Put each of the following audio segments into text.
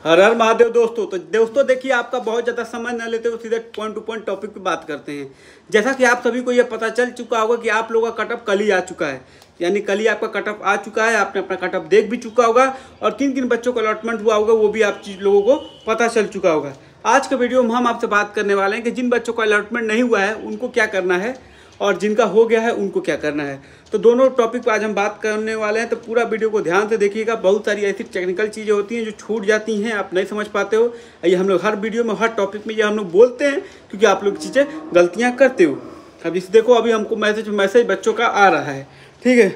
हर हर महादेव दोस्तों। तो दोस्तों देखिए, आपका बहुत ज़्यादा समय न लेते हुए सीधे पॉइंट टू पॉइंट टॉपिक पे बात करते हैं। जैसा कि आप सभी को ये पता चल चुका होगा कि आप लोगों का कट ऑफ कल ही आ चुका है, यानी कल ही आपका कट ऑफ आ चुका है। आपने अपना कट ऑफ देख भी चुका होगा और किन किन बच्चों को अलॉटमेंट हुआ होगा वो भी आप लोगों को पता चल चुका होगा। आज के वीडियो में हम आपसे बात करने वाले हैं कि जिन बच्चों को अलॉटमेंट नहीं हुआ है उनको क्या करना है और जिनका हो गया है उनको क्या करना है। तो दोनों टॉपिक पर आज हम बात करने वाले हैं, तो पूरा वीडियो को ध्यान से देखिएगा। बहुत सारी ऐसी टेक्निकल चीज़ें होती हैं जो छूट जाती हैं, आप नहीं समझ पाते हो। ये हम लोग हर वीडियो में हर टॉपिक में ये हम लोग बोलते हैं क्योंकि आप लोग चीज़ें गलतियाँ करते हो। अब जैसे देखो, अभी हमको मैसेज बच्चों का आ रहा है, ठीक है।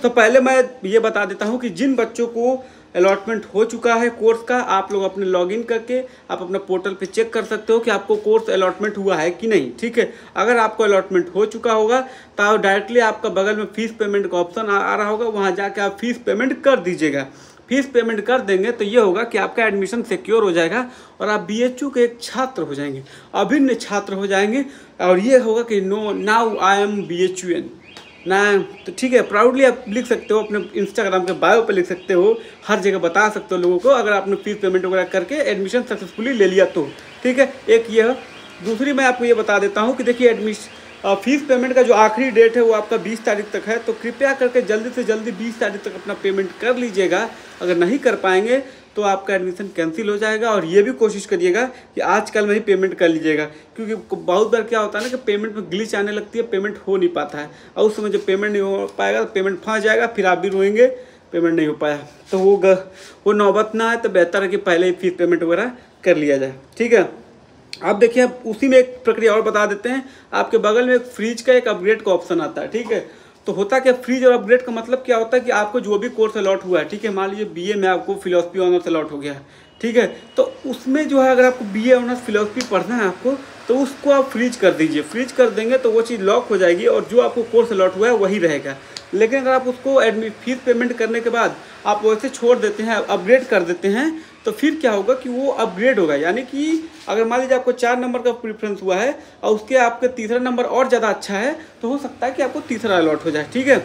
तो पहले मैं ये बता देता हूँ कि जिन बच्चों को अलॉटमेंट हो चुका है कोर्स का, आप लोग अपने लॉगिन करके आप अपना पोर्टल पे चेक कर सकते हो कि आपको कोर्स अलॉटमेंट हुआ है कि नहीं, ठीक है। अगर आपको अलॉटमेंट हो चुका होगा तो डायरेक्टली आपका बगल में फीस पेमेंट का ऑप्शन आ रहा होगा, वहाँ जाके आप फीस पेमेंट कर दीजिएगा। फीस पेमेंट कर देंगे तो ये होगा कि आपका एडमिशन सिक्योर हो जाएगा और आप BHU के एक छात्र हो जाएंगे, अभिन्न छात्र हो जाएंगे। और ये होगा कि नाउ आई एम BHUN ना, तो ठीक है। प्राउडली आप लिख सकते हो, अपने इंस्टाग्राम के बायो पे लिख सकते हो, हर जगह बता सकते हो लोगों को अगर आपने फीस पेमेंट वगैरह करके एडमिशन सक्सेसफुली ले लिया तो, ठीक है। एक ये है। दूसरी मैं आपको ये बता देता हूँ कि देखिए फीस पेमेंट का जो आखिरी डेट है वो आपका 20 तारीख तक है, तो कृपया करके जल्दी से जल्दी 20 तारीख तक अपना पेमेंट कर लीजिएगा। अगर नहीं कर पाएंगे तो आपका एडमिशन कैंसिल हो जाएगा। और ये भी कोशिश करिएगा कि आजकल में ही पेमेंट कर लीजिएगा, क्योंकि बहुत बार क्या होता है ना कि पेमेंट में ग्लिच आने लगती है, पेमेंट हो नहीं पाता है और उस समय जब पेमेंट नहीं हो पाएगा तो पेमेंट फंस जाएगा, फिर आप भी रोएंगे पेमेंट नहीं हो पाया। तो वो नौबत ना आए तो बेहतर है कि पहले ही फीस पेमेंट वगैरह कर लिया जाए, ठीक है। आप देखिए, अब उसी में एक प्रक्रिया और बता देते हैं। आपके बगल में एक फ्रीज का एक अपग्रेड का ऑप्शन आता है, ठीक है। तो होता क्या, फ्रीज और अपग्रेड का मतलब क्या होता है कि आपको जो भी कोर्स अलॉट हुआ है, ठीक है, मान लीजिए BA में आपको फिलोसफी ऑनर्स अलॉट हो गया है, ठीक है, तो उसमें जो है अगर आपको BA ऑनर्स फिलोसफी पढ़ना है आपको, तो उसको आप फ्रीज कर दीजिए। फ्रीज कर देंगे तो वो चीज़ लॉक हो जाएगी और जो आपको कोर्स अलॉट हुआ है वही रहेगा। लेकिन अगर आप उसको फीस पेमेंट करने के बाद आप वैसे छोड़ देते हैं, अपग्रेड कर देते हैं, तो फिर क्या होगा कि वो अपग्रेड होगा। यानी कि अगर मान लीजिए आपको 4 नंबर का प्रेफरेंस हुआ है और उसके आपके तीसरा नंबर और ज़्यादा अच्छा है, तो हो सकता है कि आपको तीसरा अलॉट हो जाए, ठीक है।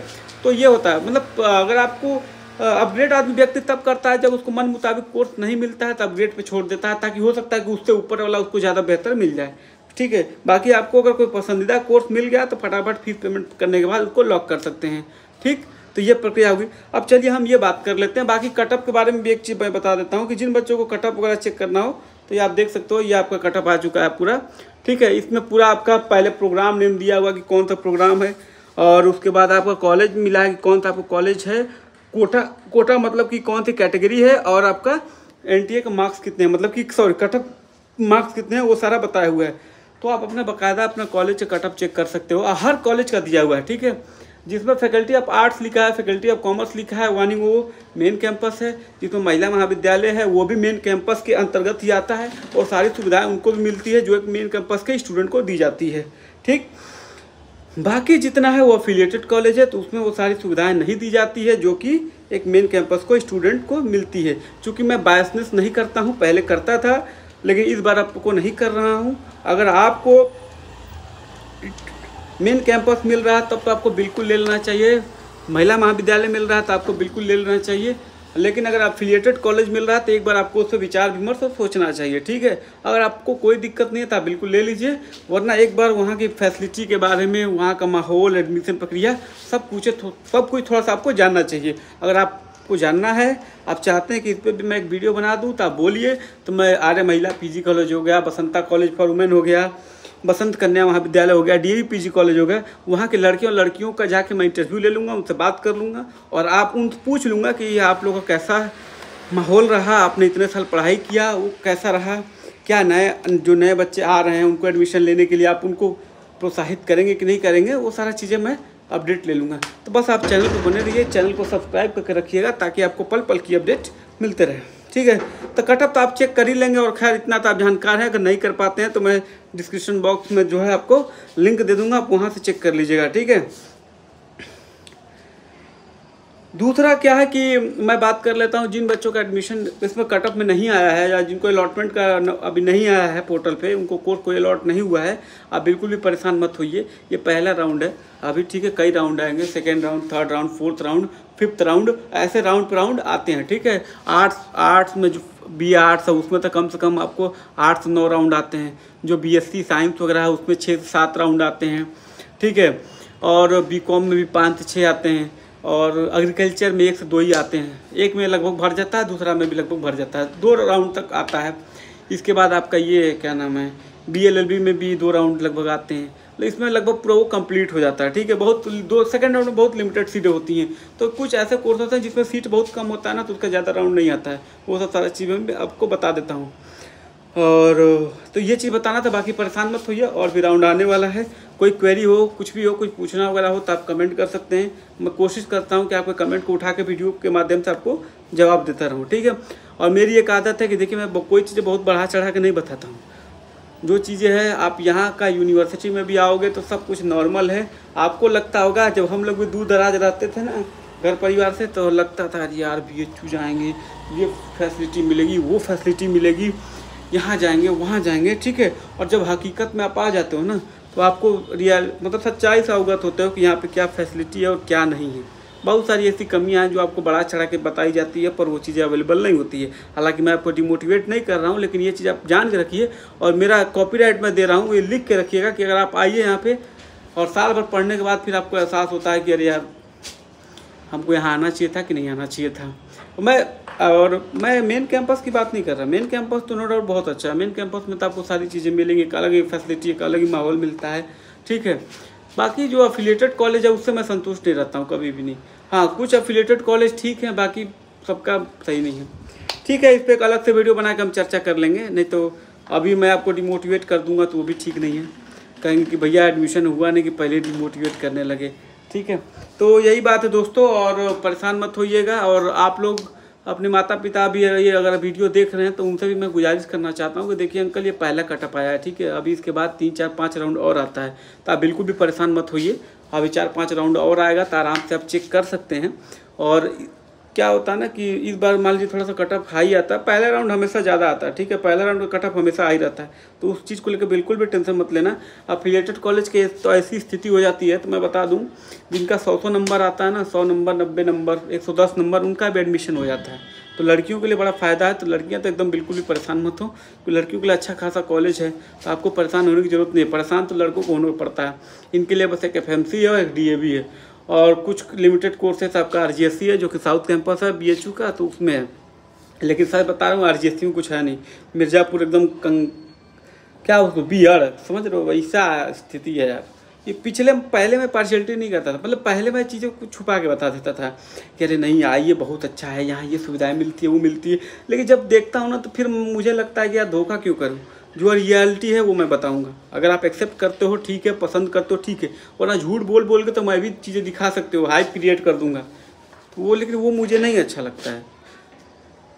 तो ये होता है, मतलब अगर आपको अपग्रेड आदमी व्यक्ति तब करता है जब उसको मन मुताबिक कोर्स नहीं मिलता है तो अपग्रेड पे छोड़ देता है, ताकि हो सकता है कि उससे ऊपर वाला उसको ज़्यादा बेहतर मिल जाए, ठीक है। बाकी आपको अगर कोई पसंदीदा कोर्स मिल गया तो फटाफट फीस पेमेंट करने के बाद उसको लॉक कर सकते हैं, ठीक। तो ये प्रक्रिया होगी। अब चलिए हम ये बात कर लेते हैं। बाकी कटअप के बारे में भी एक चीज़ मैं बता देता हूँ कि जिन बच्चों को कटअप वगैरह चेक करना हो तो ये आप देख सकते हो, ये आपका कटअप आ चुका है पूरा, ठीक है। इसमें पूरा आपका पहले प्रोग्राम नेम दिया हुआ कि कौन सा प्रोग्राम है और उसके बाद आपका कॉलेज मिला है कि कौन सा आपका कॉलेज है, कोटा मतलब कि कौन सी कैटेगरी है, और आपका NTA का मार्क्स कितने हैं, मतलब कि कटअप मार्क्स कितने हैं वो सारा बताया हुआ है। तो आप अपना बाकायदा अपना कॉलेज का कटअप चेक कर सकते हो, हर कॉलेज का दिया हुआ है, ठीक है। जिसमें फैकल्टी ऑफ आर्ट्स लिखा है, फैकल्टी ऑफ कॉमर्स लिखा है, यानी वो मेन कैंपस है। जिसमें महिला महाविद्यालय है वो भी मेन कैंपस के अंतर्गत ही आता है और सारी सुविधाएं उनको भी मिलती है जो एक मेन कैंपस के स्टूडेंट को दी जाती है, ठीक। बाकी जितना है वो अफिलिएटेड कॉलेज है तो उसमें वो सारी सुविधाएं नहीं दी जाती है जो कि एक मेन कैंपस को स्टूडेंट को मिलती है। चूँकि मैं बायसनेस नहीं करता हूँ, पहले करता था लेकिन इस बार आपको नहीं कर रहा हूँ। अगर आपको मेन कैंपस मिल रहा है तब तो आपको बिल्कुल ले लेना चाहिए, महिला महाविद्यालय मिल रहा है तो आपको बिल्कुल ले लेना चाहिए। लेकिन अगर एफिलिएटेड कॉलेज मिल रहा है तो एक बार आपको उस पर विचार विमर्श और सोचना चाहिए, ठीक है। अगर आपको कोई दिक्कत नहीं है तो आप बिल्कुल ले लीजिए, वरना एक बार वहाँ की फैसिलिटी के बारे में, वहाँ का माहौल, एडमिशन प्रक्रिया सब कुछ थोड़ा सा आपको जानना चाहिए। अगर आपको जानना है, आप चाहते हैं कि इस पर भी मैं एक वीडियो बना दूँ तो आप बोलिए। तो मैं आर्य महिला PG कॉलेज हो गया, बसंता कॉलेज फॉर वुमेन हो गया, बसंत कन्या महाविद्यालय हो गया, DAV PG कॉलेज हो गया, वहाँ के लड़कियों लड़कियों का जाके मैं इंटरव्यू ले लूँगा, उनसे बात कर लूँगा और आप उनसे पूछ लूँगा कि ये आप लोगों का कैसा माहौल रहा, आपने इतने साल पढ़ाई किया वो कैसा रहा, क्या जो नए बच्चे आ रहे हैं उनको एडमिशन लेने के लिए आप उनको प्रोत्साहित करेंगे कि नहीं करेंगे, वो सारा चीज़ें मैं अपडेट ले लूँगा। तो बस आप चैनल पर बने रहिए, चैनल को सब्सक्राइब करके रखिएगा ताकि आपको पल पल की अपडेट मिलते रहे, ठीक है। तो कटअप तो आप चेक कर ही लेंगे और खैर इतना तो आप जानकार हैं। अगर नहीं कर पाते हैं तो मैं डिस्क्रिप्शन बॉक्स में जो है आपको लिंक दे दूंगा, आप वहाँ से चेक कर लीजिएगा, ठीक है। दूसरा क्या है कि मैं बात कर लेता हूँ जिन बच्चों का एडमिशन इसमें कटअप में नहीं आया है या जिनको अलॉटमेंट का अभी नहीं आया है पोर्टल पे, उनको कोर्स कोई अलॉट नहीं हुआ है, आप बिल्कुल भी परेशान मत होइए। ये पहला राउंड है अभी, ठीक है। कई राउंड आएंगे, second round, third round, fourth round, fifth round, ऐसे राउंड पर राउंड आते हैं, ठीक है। आर्ट्स में जो बी आर्ट्स है उसमें तो कम से कम आपको 8 से 9 राउंड आते हैं। जो BSc साइंस वगैरह है उसमें 6 से 7 राउंड आते हैं, ठीक है। और BCom में भी 5 से 6 आते हैं, और एग्रीकल्चर में 1 से 2 ही आते हैं। एक में लगभग भर जाता है, दूसरा में भी लगभग भर जाता है, 2 राउंड तक आता है। इसके बाद आपका ये क्या नाम है, BLLB में भी 2 राउंड लगभग आते हैं, तो इसमें लगभग पूरा वो कंप्लीट हो जाता है, ठीक है। बहुत 2 सेकंड राउंड में बहुत लिमिटेड सीटें होती हैं, तो कुछ ऐसे कोर्स होते हैं जिसमें सीट बहुत कम होता है ना, तो उसका ज़्यादा राउंड नहीं आता है। वो सब सारी चीज़ें मैं आपको बता देता हूँ। और तो ये चीज़ बताना था, बाकी परेशान मत होइए, और भी राउंड आने वाला है। कोई क्वेरी हो, कुछ भी हो, कुछ पूछना वगैरह हो तो आप कमेंट कर सकते हैं। मैं कोशिश करता हूँ कि आपके कमेंट को उठा के वीडियो के माध्यम से आपको जवाब देता रहूँ, ठीक है। और मेरी एक आदत है कि देखिए मैं कोई चीज़ें बहुत बढ़ा चढ़ा के नहीं बताता हूँ। जो चीज़ें हैं आप यहाँ का यूनिवर्सिटी में भी आओगे तो सब कुछ नॉर्मल है। आपको लगता होगा जब हम लोग भी दूर दराज रहते थे ना घर परिवार से, तो लगता था यार BHU जाएंगे, ये फैसिलिटी मिलेगी, वो फैसिलिटी मिलेगी, यहाँ जाएंगे वहाँ जाएंगे, ठीक है। और जब हकीकत में आप आ जाते हो ना तो आपको मतलब सच्चाई से अवगत होते हो कि यहाँ पे क्या फैसिलिटी है और क्या नहीं है। बहुत सारी ऐसी कमियां हैं जो आपको बढ़ा चढ़ा के बताई जाती है, पर वो चीज़ें अवेलेबल नहीं होती है। हालांकि मैं आपको डिमोटिवेट नहीं कर रहा हूँ, लेकिन ये चीज़ आप जान के रखिए। और मेरा कॉपीराइट मैं दे रहा हूँ, ये लिख के रखिएगा कि अगर आप आइए यहाँ पे और साल भर पढ़ने के बाद फिर आपको एहसास होता है कि अरे यार हमको यहाँ आना चाहिए था कि नहीं आना चाहिए था। मैं मेन कैंपस की बात नहीं कर रहा। मेन कैंपस तो नो डाउट बहुत अच्छा है। मेन कैंपस में तो आपको सारी चीज़ें मिलेंगी, एक अलग ही फैसिलिटी, एक अलग ही माहौल मिलता है, ठीक है। बाकी जो एफिलिएटेड कॉलेज है उससे मैं संतुष्ट नहीं रहता हूँ कभी भी नहीं। हाँ, कुछ एफिलिएटेड कॉलेज ठीक है, बाकी सबका सही नहीं है, ठीक है। इस पर एक अलग से वीडियो बना के हम चर्चा कर लेंगे, नहीं तो अभी मैं आपको डिमोटिवेट कर दूंगा तो वो भी ठीक नहीं है। कहेंगे कि भैया एडमिशन हुआ नहीं कि पहले डिमोटिवेट करने लगे, ठीक है। तो यही बात है दोस्तों, और परेशान मत होइएगा। और आप लोग अपने माता पिता भी ये अगर वीडियो देख रहे हैं तो उनसे भी मैं गुजारिश करना चाहता हूँ कि देखिए अंकल ये पहला कटअप आया है, ठीक है। अभी इसके बाद 3, 4, 5 राउंड और आता है, तो आप बिल्कुल भी परेशान मत होइए। अभी 4, 5 राउंड और आएगा तो आराम से आप चेक कर सकते हैं। और क्या होता है ना कि इस बार मान लीजिए थोड़ा सा कटअप हाई आता है, पहला राउंड हमेशा ज़्यादा आता है, ठीक है। पहला राउंड का कटअप हमेशा हाई रहता है, तो उस चीज़ को लेकर बिल्कुल भी टेंशन मत लेना। एफिलिएटेड कॉलेज के तो ऐसी स्थिति हो जाती है, तो मैं बता दूं जिनका 100 नंबर आता है ना, 100 नंबर, 90 नंबर, 110 नंबर, उनका भी एडमिशन हो जाता है। तो लड़कियों के लिए बड़ा फ़ायदा है। तो लड़कियाँ तो एकदम बिल्कुल भी परेशान मत हो, क्योंकि लड़कियों के लिए अच्छा खासा कॉलेज है, तो आपको परेशान होने की ज़रूरत नहीं है। परेशान तो लड़कों को होना पड़ता है। इनके लिए बस एक FMC है और एक DAV है, और कुछ लिमिटेड कोर्सेस आपका RGSC है जो कि साउथ कैंपस है BHU का, तो उसमें है। लेकिन सर बता रहा हूँ RGSC में कुछ है नहीं। मिर्ज़ापुर एकदम क्या उसको BR समझ रहे हो, वैसा स्थिति है यार। ये पहले मैं पार्शियलिटी नहीं करता था, मतलब पहले मैं चीज़ों को छुपा के बता देता था कि अरे नहीं आइए बहुत अच्छा है, यहाँ ये सुविधाएं मिलती है, वो मिलती है। लेकिन जब देखता हूँ ना तो फिर मुझे लगता है कि यार धोखा क्यों करूँ। जो रियलिटी है वो मैं बताऊंगा। अगर आप एक्सेप्ट करते हो ठीक है, पसंद करते हो ठीक है, वरना झूठ बोल बोल के तो मैं भी चीज़ें दिखा सकते हो, हाइप क्रिएट कर दूंगा तो वो, लेकिन वो मुझे नहीं अच्छा लगता है,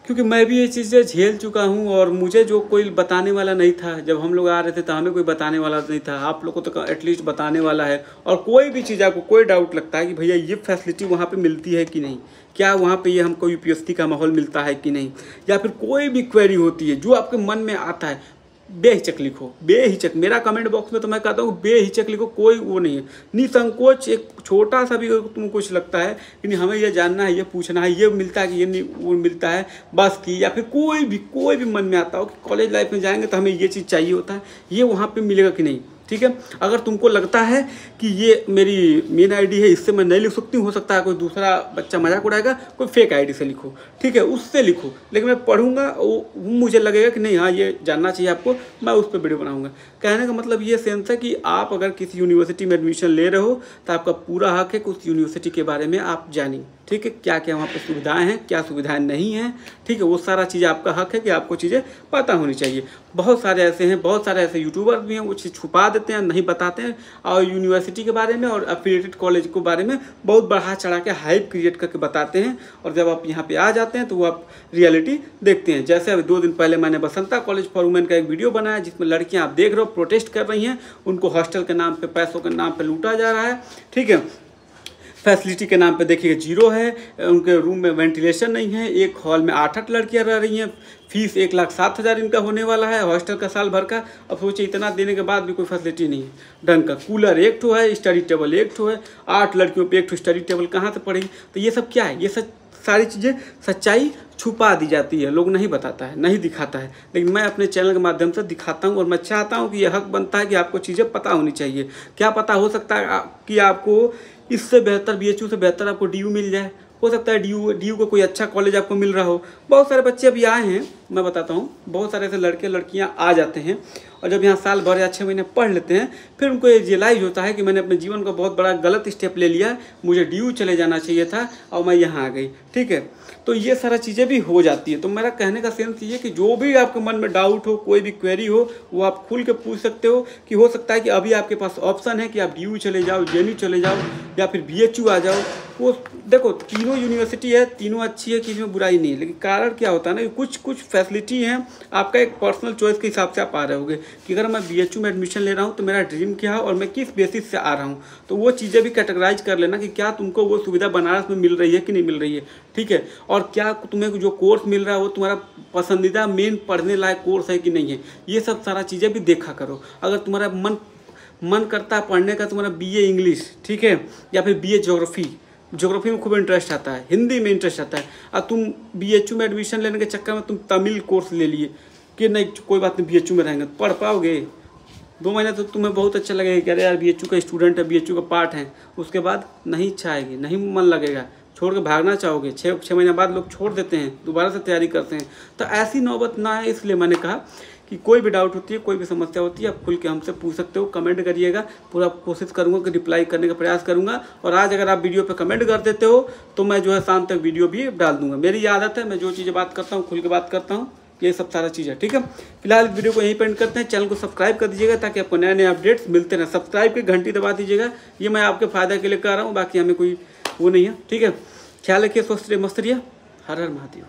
क्योंकि मैं भी ये चीज़ें झेल चुका हूँ। और मुझे जो कोई बताने वाला नहीं था, जब हम लोग आ रहे थे तो हमें कोई बताने वाला नहीं था। आप लोगों को तो एटलीस्ट बताने वाला है। और कोई भी चीज़ आपको कोई डाउट लगता है कि भैया ये फैसिलिटी वहाँ पे मिलती है कि नहीं, क्या वहाँ पे ये हमको UPSC का माहौल मिलता है कि नहीं, या फिर कोई भी क्वेरी होती है जो आपके मन में आता है, बेहिचक लिखो, बेहिचक। मेरा कमेंट बॉक्स में तो मैं कहता हूँ बेहिचक लिखो, कोई वो नहीं है, निसंकोच। एक छोटा सा भी तुमको कुछ लगता है कि नहीं हमें ये जानना है, ये पूछना है, ये मिलता है कि ये नहीं वो मिलता है बस की, या फिर कोई भी मन में आता हो कि कॉलेज लाइफ में जाएंगे तो हमें ये चीज़ चाहिए होता है, ये वहाँ पर मिलेगा कि नहीं, ठीक है। अगर तुमको लगता है कि ये मेरी मेन आईडी है, इससे मैं नहीं लिख सकती, हो सकता है कोई दूसरा बच्चा मजाक उड़ाएगा, कोई फेक आईडी से लिखो, ठीक है, उससे लिखो। लेकिन मैं पढ़ूंगा, वो मुझे लगेगा कि नहीं हाँ ये जानना चाहिए आपको, मैं उस पर वीडियो बनाऊंगा। कहने का मतलब ये सेंस है कि आप अगर किसी यूनिवर्सिटी में एडमिशन ले रहे हो तो आपका पूरा हक है कि उस यूनिवर्सिटी के बारे में आप जानिए, ठीक है। क्या क्या वहाँ पर सुविधाएँ हैं, क्या सुविधाएँ नहीं हैं, ठीक है, वो सारा चीज़ आपका हक है कि आपको चीज़ें पता होनी चाहिए। बहुत सारे ऐसे हैं, बहुत सारे ऐसे यूट्यूबर भी हैं वो चीज़ छुपा देते हैं, नहीं बताते हैं, और यूनिवर्सिटी के बारे में और एफिलिएटेड कॉलेज के बारे में बहुत बढ़ा चढ़ा के हाइप क्रिएट करके बताते हैं। और जब आप यहाँ पे आ जाते हैं तो वो आप रियलिटी देखते हैं। जैसे अभी 2 दिन पहले मैंने बसंता कॉलेज फॉर वुमेन का एक वीडियो बनाया जिसमें लड़कियाँ आप देख रहे हो प्रोटेस्ट कर रही हैं, उनको हॉस्टल के नाम पर, पैसों के नाम पर लूटा जा रहा है, ठीक है। फैसिलिटी के नाम पे देखिए 0 है। उनके रूम में वेंटिलेशन नहीं है। एक हॉल में 8 लड़कियां रह रही हैं। फीस 1,07,000 इनका होने वाला है हॉस्टल का साल भर का। अब सोचिए इतना देने के बाद भी कोई फैसिलिटी नहीं है ढंग का। कूलर 1 ठो है, स्टडी टेबल 1 ठो है। 8 लड़कियों पे 1 ठो स्टडी टेबल कहाँ से पड़ेगी? तो ये सब क्या है? ये सारी चीज़ें सच्चाई छुपा दी जाती है, लोग नहीं बताता है, नहीं दिखाता है। लेकिन मैं अपने चैनल के माध्यम से दिखाता हूँ और मैं चाहता हूँ कि यह हक बनता है कि आपको चीज़ें पता होनी चाहिए। क्या पता हो सकता है कि आपको इससे बेहतर BHU से बेहतर आपको DU मिल जाए। हो सकता है DU को कोई अच्छा कॉलेज आपको मिल रहा हो। बहुत सारे बच्चे अभी आए हैं, मैं बताता हूँ, बहुत सारे ऐसे लड़के लड़कियाँ आ जाते हैं और जब यहाँ साल भर या 6 महीने पढ़ लेते हैं, फिर उनको ये रियलाइज होता है कि मैंने अपने जीवन का बहुत बड़ा गलत स्टेप ले लिया, मुझे DU चले जाना चाहिए था और मैं यहाँ आ गई। ठीक है, तो ये सारा चीज़ें भी हो जाती है। तो मेरा कहने का सेंस ये कि जो भी आपके मन में डाउट हो, कोई भी क्वेरी हो, वो आप खुल के पूछ सकते हो। कि हो सकता है कि अभी आपके पास ऑप्शन है कि आप DU चले जाओ, JNU चले जाओ या फिर BHU आ जाओ। वो देखो तीनों यूनिवर्सिटी है, तीनों अच्छी है, किसी में बुराई नहीं है। लेकिन कारण क्या होता है ना कि कुछ फैसिलिटी हैं, आपका एक पर्सनल चॉइस के हिसाब से आप आ रहे होगे कि अगर मैं BHU में एडमिशन ले रहा हूँ तो मेरा ड्रीम क्या है और मैं किस बेसिस से आ रहा हूँ। तो वो चीज़ें भी कैटेगराइज कर लेना कि क्या तुमको वो सुविधा बनारस में मिल रही है कि नहीं मिल रही है। ठीक है, और क्या तुम्हें जो कोर्स मिल रहा है वो तुम्हारा पसंदीदा मेन पढ़ने लायक कोर्स है कि नहीं है। ये सब सारा चीज़ें भी देखा करो। अगर तुम्हारा मन करता है पढ़ने का, तुम्हारा BA इंग्लिश, ठीक है, या फिर BA ज्योग्राफी में खूब इंटरेस्ट आता है, हिंदी में इंटरेस्ट आता है, और तुम BHU में एडमिशन लेने के चक्कर में तुम तमिल कोर्स ले लिए कि नहीं कोई बात नहीं BHU में रहेंगे, तो पढ़ पाओगे 2 महीने तो तुम्हें बहुत अच्छा लगेगा कि अरे यार BHU का स्टूडेंट है, BHU का पार्ट है। उसके बाद नहीं इच्छा आएगी, नहीं मन लगेगा, छोड़ के भागना चाहोगे। 6 महीने बाद लोग छोड़ देते हैं, दोबारा से तैयारी करते हैं। तो ऐसी नौबत ना है, इसलिए मैंने कहा कि कोई भी डाउट होती है, कोई भी समस्या होती है, आप खुल के हमसे पूछ सकते हो, कमेंट करिएगा। पूरा कोशिश करूंगा कि रिप्लाई करने का प्रयास करूंगा। और आज अगर आप वीडियो पे कमेंट कर देते हो तो मैं जो है शाम तक वीडियो भी डाल दूंगा। मेरी आदत है, मैं जो चीज़ें बात करता हूँ खुल के बात करता हूँ, ये सब सारा चीज़ है। ठीक है, फिलहाल वीडियो को यहीं पे एंड करते हैं। चैनल को सब्सक्राइब कर दीजिएगा ताकि आपको नए नए अपडेट्स मिलते रहें। सब्सक्राइब की घंटी दबा दीजिएगा, ये मैं आपके फायदे के लिए कर रहा हूँ, बाकी हमें कोई वो नहीं है। ठीक है, ख्याल रखिए, स्वस्थ रहिए, मस्त रहिए। हर हर महादेव।